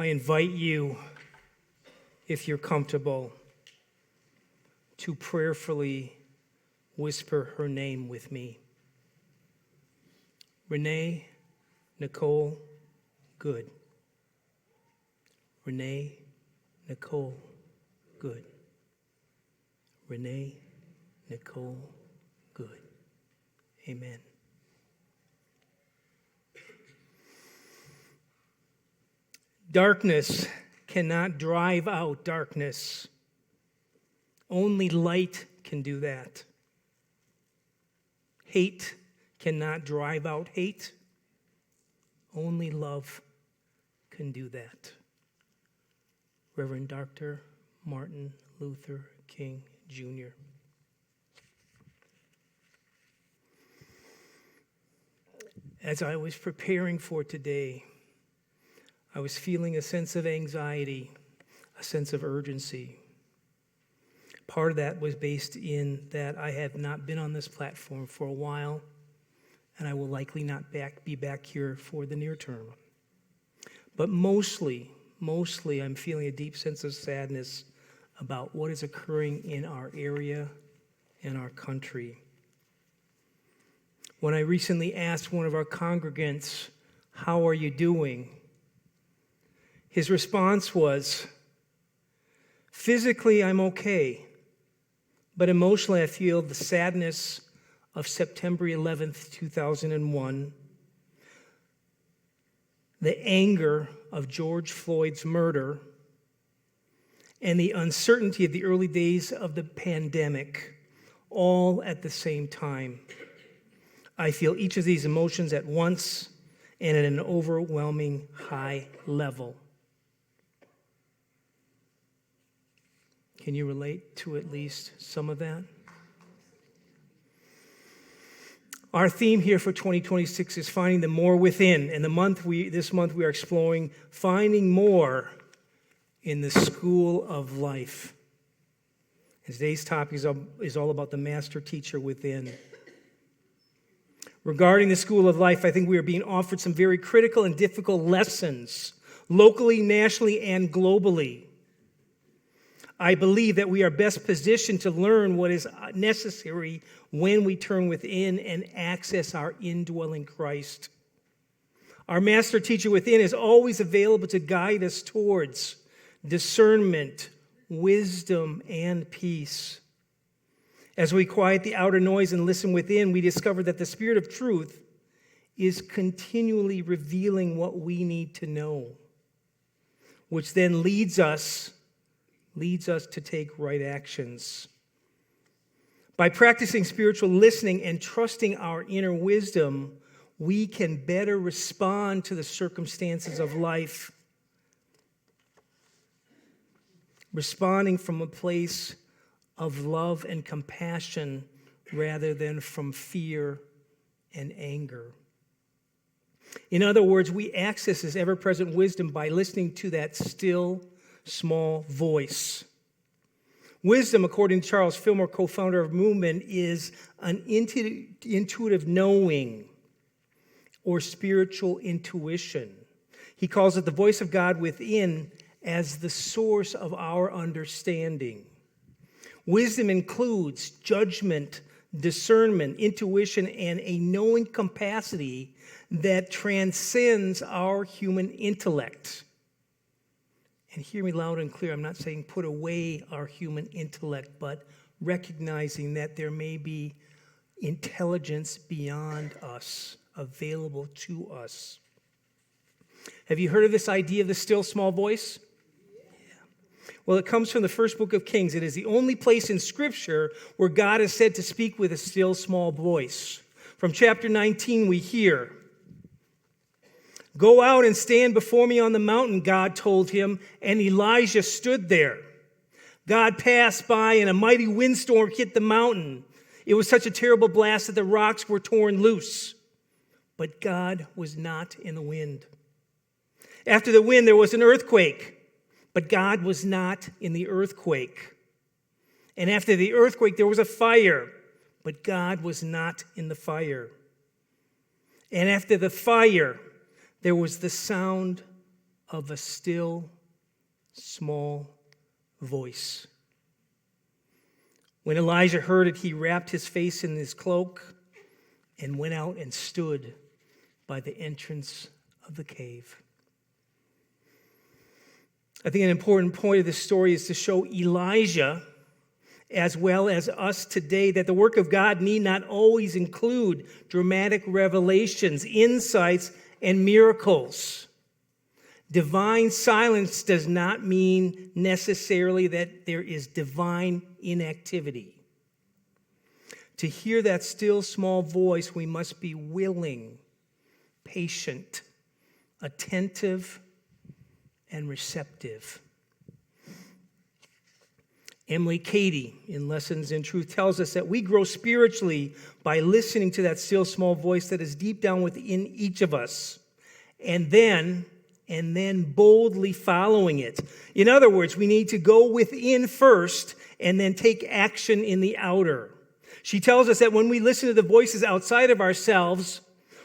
I invite you, if you're comfortable, to prayerfully whisper her name with me. Renee Nicole Good. Renee Nicole Good. Renee Nicole Good. Amen. Darkness cannot drive out darkness. Only light can do that. Hate cannot drive out hate. Only love can do that. Reverend Dr. Martin Luther King, Jr. As I was preparing for today, I was feeling a sense of anxiety, a sense of urgency. Part of that was based in that I have not been on this platform for a while, and I will likely not be back here for the near term. But mostly, I'm feeling a deep sense of sadness about what is occurring in our area and our country. When I recently asked one of our congregants, "How are you doing?" his response was, "Physically, I'm okay, but emotionally, I feel the sadness of September 11th, 2001, the anger of George Floyd's murder, and the uncertainty of the early days of the pandemic, all at the same time. I feel each of these emotions at once and at an overwhelming high level." Can you relate to at least some of that? Our theme here for 2026 is finding the more within, and this month we are exploring finding more in the school of life. And today's topic is all about the master teacher within. Regarding the school of life, I think we are being offered some very critical and difficult lessons, locally, nationally, and globally. I believe that we are best positioned to learn what is necessary when we turn within and access our indwelling Christ. Our master teacher within is always available to guide us towards discernment, wisdom, and peace. As we quiet the outer noise and listen within, we discover that the Spirit of truth is continually revealing what we need to know, which then leads us to take right actions. By practicing spiritual listening and trusting our inner wisdom, we can better respond to the circumstances of life, responding from a place of love and compassion rather than from fear and anger. In other words, we access this ever-present wisdom by listening to that still, small voice. Wisdom, according to Charles Fillmore, co-founder of Movement, is an intuitive knowing or spiritual intuition. He calls it the voice of God within as the source of our understanding. Wisdom includes judgment, discernment, intuition, and a knowing capacity that transcends our human intellect. And hear me loud and clear, I'm not saying put away our human intellect, but recognizing that there may be intelligence beyond us, available to us. Have you heard of this idea of the still small voice? Yeah. Well, it comes from the first book of Kings. It is the only place in Scripture where God is said to speak with a still small voice. From chapter 19, we hear, "Go out and stand before me on the mountain," God told him, and Elijah stood there. God passed by, and a mighty windstorm hit the mountain. It was such a terrible blast that the rocks were torn loose. But God was not in the wind. After the wind, there was an earthquake, but God was not in the earthquake. And after the earthquake, there was a fire, but God was not in the fire. And after the fire, there was the sound of a still, small voice. When Elijah heard it, he wrapped his face in his cloak and went out and stood by the entrance of the cave. I think an important point of this story is to show Elijah, as well as us today, that the work of God need not always include dramatic revelations, insights, and miracles. Divine silence does not mean necessarily that there is divine inactivity. To hear that still small voice, we must be willing, patient, attentive, and receptive. Emily Cady, in Lessons in Truth, tells us that we grow spiritually by listening to that still small voice that is deep down within each of us, and then boldly following it. In other words, we need to go within first and then take action in the outer. She tells us that when we listen to the voices outside of ourselves,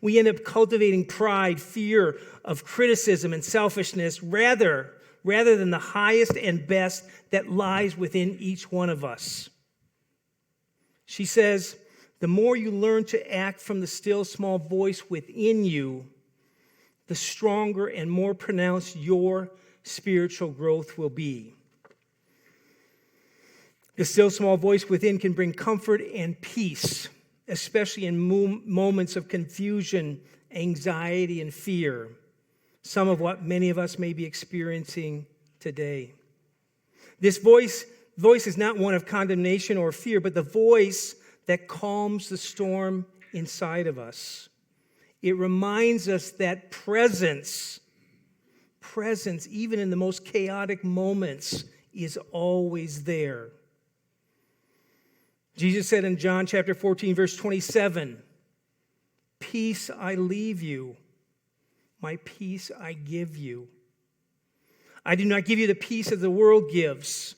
we end up cultivating pride, fear of criticism, and selfishness rather than the highest and best that lies within each one of us. She says, the more you learn to act from the still small voice within you, the stronger and more pronounced your spiritual growth will be. The still small voice within can bring comfort and peace, especially in moments of confusion, anxiety, and fear, some of what many of us may be experiencing today. This voice is not one of condemnation or fear, but the voice that calms the storm inside of us. It reminds us that presence, even in the most chaotic moments, is always there. Jesus said in John chapter 14, verse 27, "Peace I leave you, my peace I give you. I do not give you the peace that the world gives.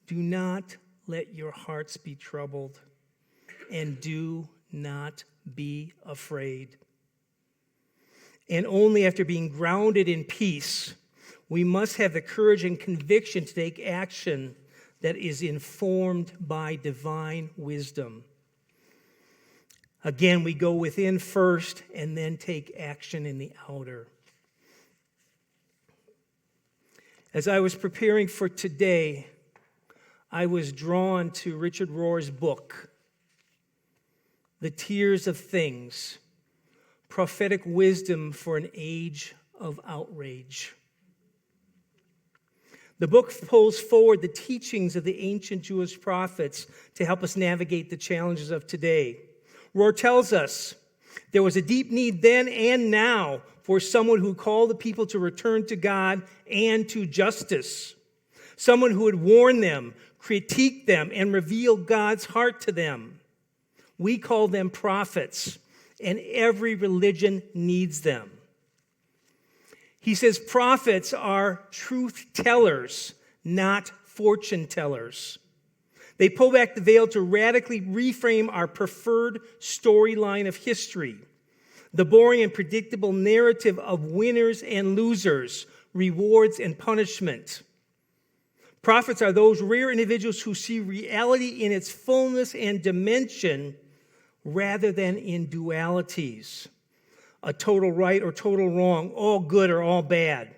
Do not let your hearts be troubled, and do not be afraid." And only after being grounded in peace, we must have the courage and conviction to take action that is informed by divine wisdom. Again, we go within first and then take action in the outer. As I was preparing for today, I was drawn to Richard Rohr's book, The Tears of Things, Prophetic Wisdom for an Age of Outrage. The book pulls forward the teachings of the ancient Jewish prophets to help us navigate the challenges of today. Rohr tells us there was a deep need then and now for someone who called the people to return to God and to justice. Someone who would warn them, critique them, and reveal God's heart to them. We call them prophets, and every religion needs them. He says prophets are truth tellers, not fortune tellers. They pull back the veil to radically reframe our preferred storyline of history, the boring and predictable narrative of winners and losers, rewards and punishment. Prophets are those rare individuals who see reality in its fullness and dimension rather than in dualities. A total right or total wrong, all good or all bad.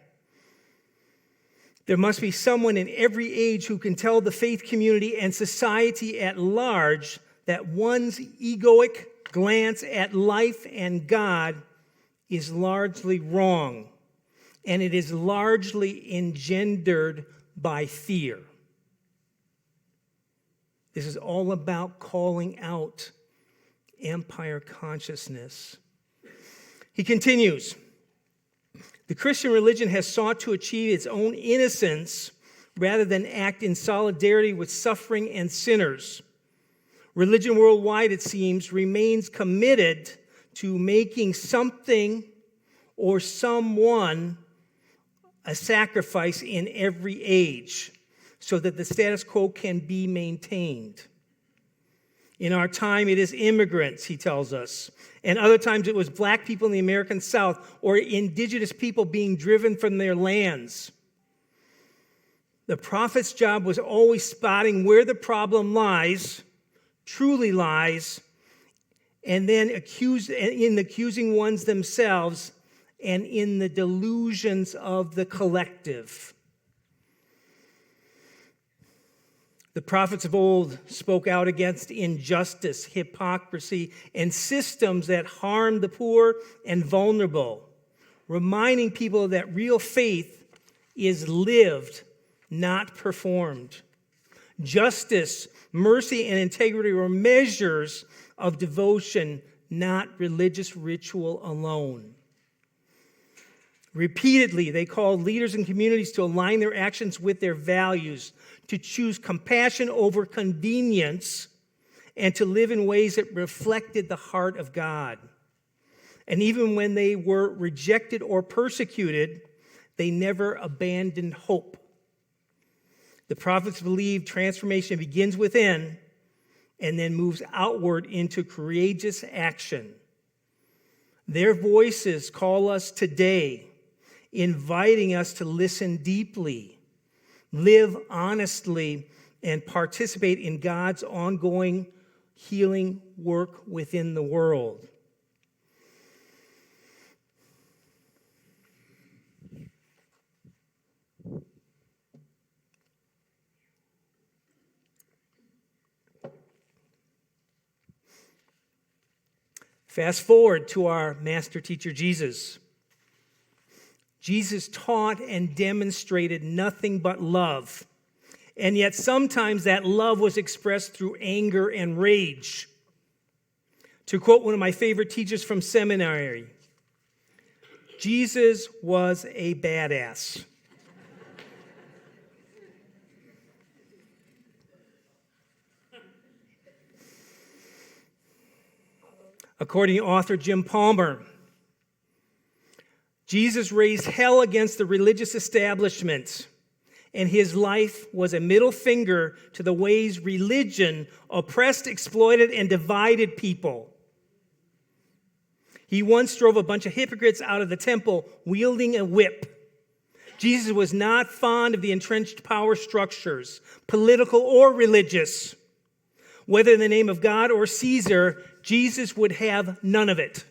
There must be someone in every age who can tell the faith community and society at large that one's egoic glance at life and God is largely wrong, and it is largely engendered by fear. This is all about calling out empire consciousness. He continues, the Christian religion has sought to achieve its own innocence rather than act in solidarity with suffering and sinners. Religion worldwide, it seems, remains committed to making something or someone a sacrifice in every age so that the status quo can be maintained. In our time, it is immigrants, he tells us. And other times it was black people in the American South or indigenous people being driven from their lands. The prophet's job was always spotting where the problem lies, truly lies, and then in accusing ones themselves and in the delusions of the collective. The prophets of old spoke out against injustice, hypocrisy, and systems that harm the poor and vulnerable, reminding people that real faith is lived, not performed. Justice, mercy, and integrity were measures of devotion, not religious ritual alone. Repeatedly, they called leaders and communities to align their actions with their values, to choose compassion over convenience, and to live in ways that reflected the heart of God. And even when they were rejected or persecuted, they never abandoned hope. The prophets believed transformation begins within and then moves outward into courageous action. Their voices call us today, inviting us to listen deeply, live honestly, and participate in God's ongoing healing work within the world. Fast forward to our master teacher, Jesus. Jesus taught and demonstrated nothing but love. And yet sometimes that love was expressed through anger and rage. To quote one of my favorite teachers from seminary, Jesus was a badass. According to author Jim Palmer, Jesus raised hell against the religious establishment, and his life was a middle finger to the ways religion oppressed, exploited, and divided people. He once drove a bunch of hypocrites out of the temple wielding a whip. Jesus was not fond of the entrenched power structures, political or religious. Whether in the name of God or Caesar, Jesus would have none of it.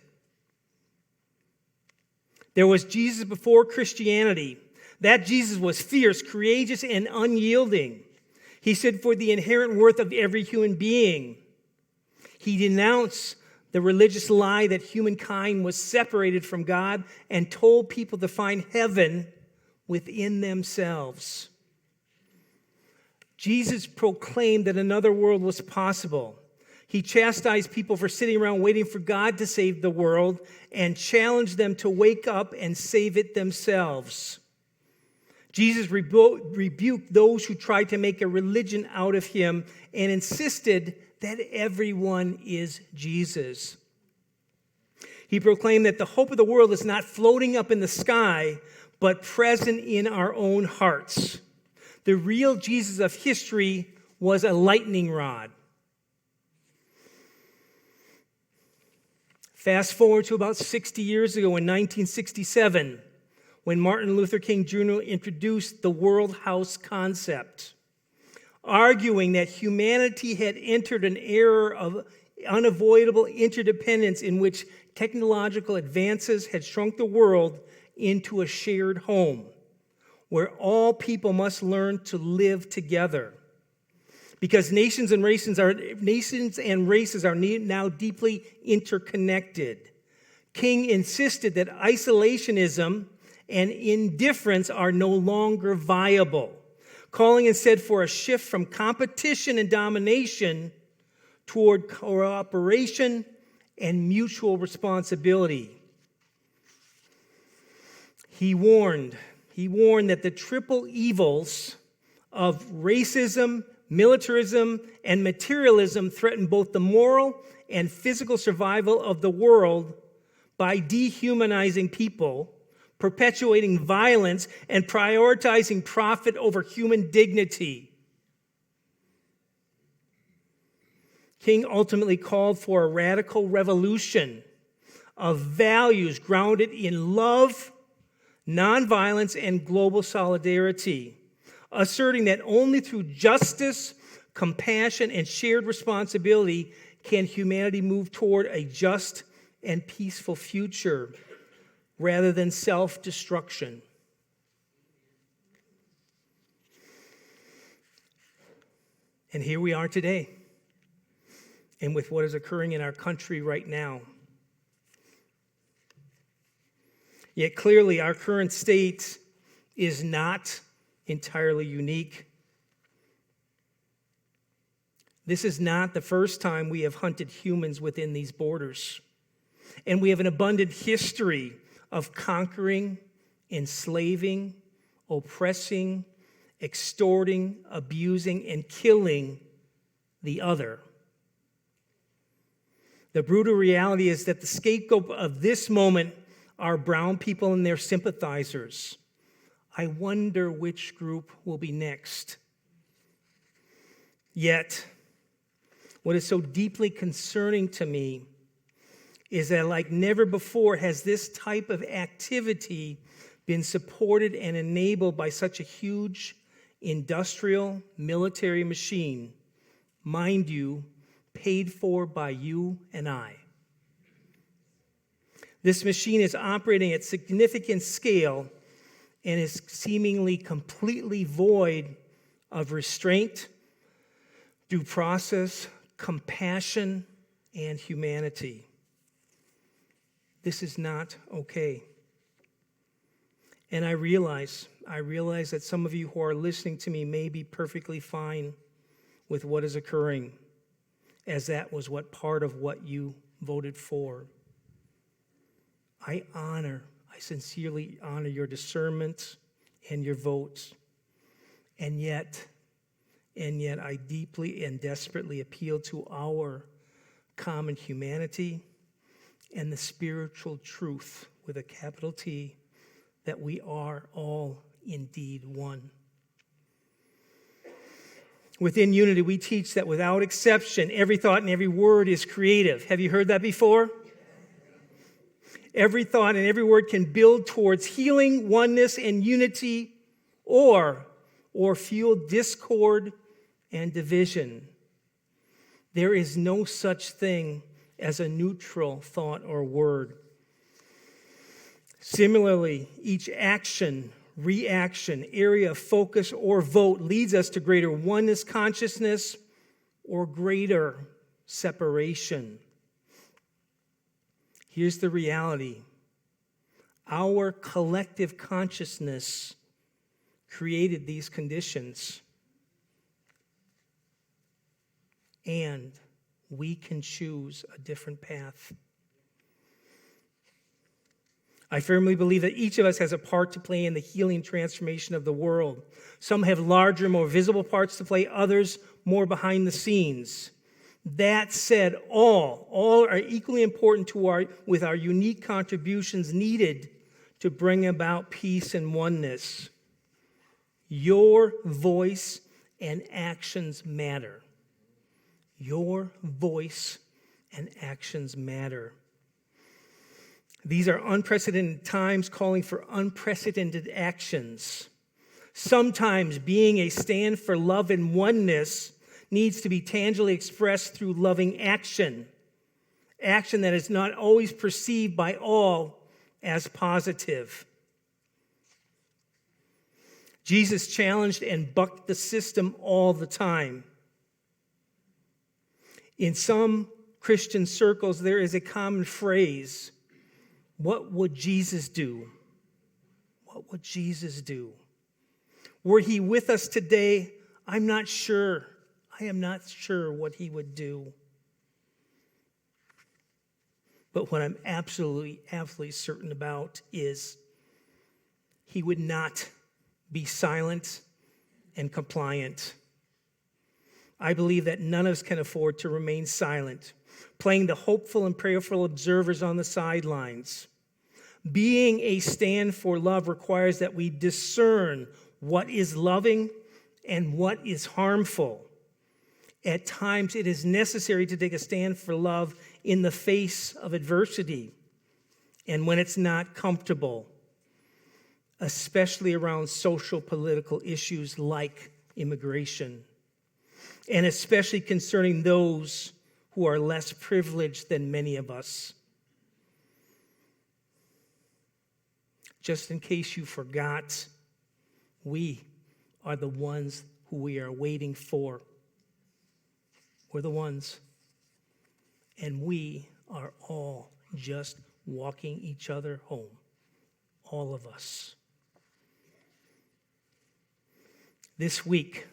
There was Jesus before Christianity. That Jesus was fierce, courageous, and unyielding. He stood for the inherent worth of every human being. He denounced the religious lie that humankind was separated from God and told people to find heaven within themselves. Jesus proclaimed that another world was possible. He chastised people for sitting around waiting for God to save the world and challenged them to wake up and save it themselves. Jesus rebuked those who tried to make a religion out of him and insisted that everyone is Jesus. He proclaimed that the hope of the world is not floating up in the sky, but present in our own hearts. The real Jesus of history was a lightning rod. Fast forward to about 60 years ago in 1967, when Martin Luther King Jr. introduced the World House concept, arguing that humanity had entered an era of unavoidable interdependence in which technological advances had shrunk the world into a shared home, where all people must learn to live together. Because nations and races are now deeply interconnected. King insisted that isolationism and indifference are no longer viable, calling instead for a shift from competition and domination toward cooperation and mutual responsibility. He warned that the triple evils of racism, militarism, and materialism threaten both the moral and physical survival of the world by dehumanizing people, perpetuating violence, and prioritizing profit over human dignity. King ultimately called for a radical revolution of values grounded in love, nonviolence, and global solidarity, asserting that only through justice, compassion, and shared responsibility can humanity move toward a just and peaceful future rather than self-destruction. And here we are today, and with what is occurring in our country right now. Yet clearly, our current state is not entirely unique. This is not the first time we have hunted humans within these borders. And we have an abundant history of conquering, enslaving, oppressing, extorting, abusing, and killing the other. The brutal reality is that the scapegoat of this moment are brown people and their sympathizers. I wonder which group will be next. Yet, what is so deeply concerning to me is that like never before has this type of activity been supported and enabled by such a huge industrial military machine, mind you, paid for by you and I. This machine is operating at significant scale and is seemingly completely void of restraint, due process, compassion, and humanity. This is not okay. And I realize that some of you who are listening to me may be perfectly fine with what is occurring, as that was what part of what you voted for. I sincerely honor your discernment and your votes. And yet I deeply and desperately appeal to our common humanity and the spiritual truth with a capital T that we are all indeed one. Within unity, we teach that without exception, every thought and every word is creative. Have you heard that before? Every thought and every word can build towards healing, oneness, and unity, or fuel discord and division. There is no such thing as a neutral thought or word. Similarly, each action, reaction, area of focus, or vote leads us to greater oneness consciousness or greater separation. Here's the reality. Our collective consciousness created these conditions, and we can choose a different path. I firmly believe that each of us has a part to play in the healing transformation of the world. Some have larger, more visible parts to play, others more behind the scenes. That said, all are equally important with our unique contributions needed to bring about peace and oneness. Your voice and actions matter. Your voice and actions matter. These are unprecedented times calling for unprecedented actions. Sometimes being a stand for love and oneness needs to be tangibly expressed through loving action. Action that is not always perceived by all as positive. Jesus challenged and bucked the system all the time. In some Christian circles, there is a common phrase, what would Jesus do? What would Jesus do? Were he with us today, I'm not sure. I am not sure what he would do. But what I'm absolutely certain about is he would not be silent and compliant. I believe that none of us can afford to remain silent, playing the hopeful and prayerful observers on the sidelines. Being a stand for love requires that we discern what is loving and what is harmful. At times, it is necessary to take a stand for love in the face of adversity and when it's not comfortable, especially around social political issues like immigration, and especially concerning those who are less privileged than many of us. Just in case you forgot, we are the ones who we are waiting for. We're the ones. And we are all just walking each other home. All of us. This week,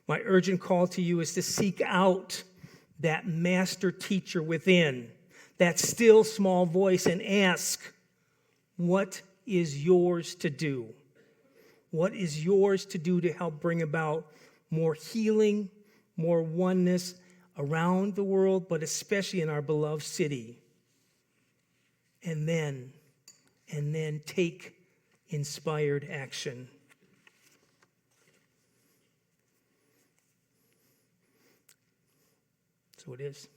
my urgent call to you is to seek out that master teacher within, that still small voice, and ask, what is yours to do? What is yours to do to help bring about more healing, more oneness around the world, but especially in our beloved city? And then take inspired action. So it is.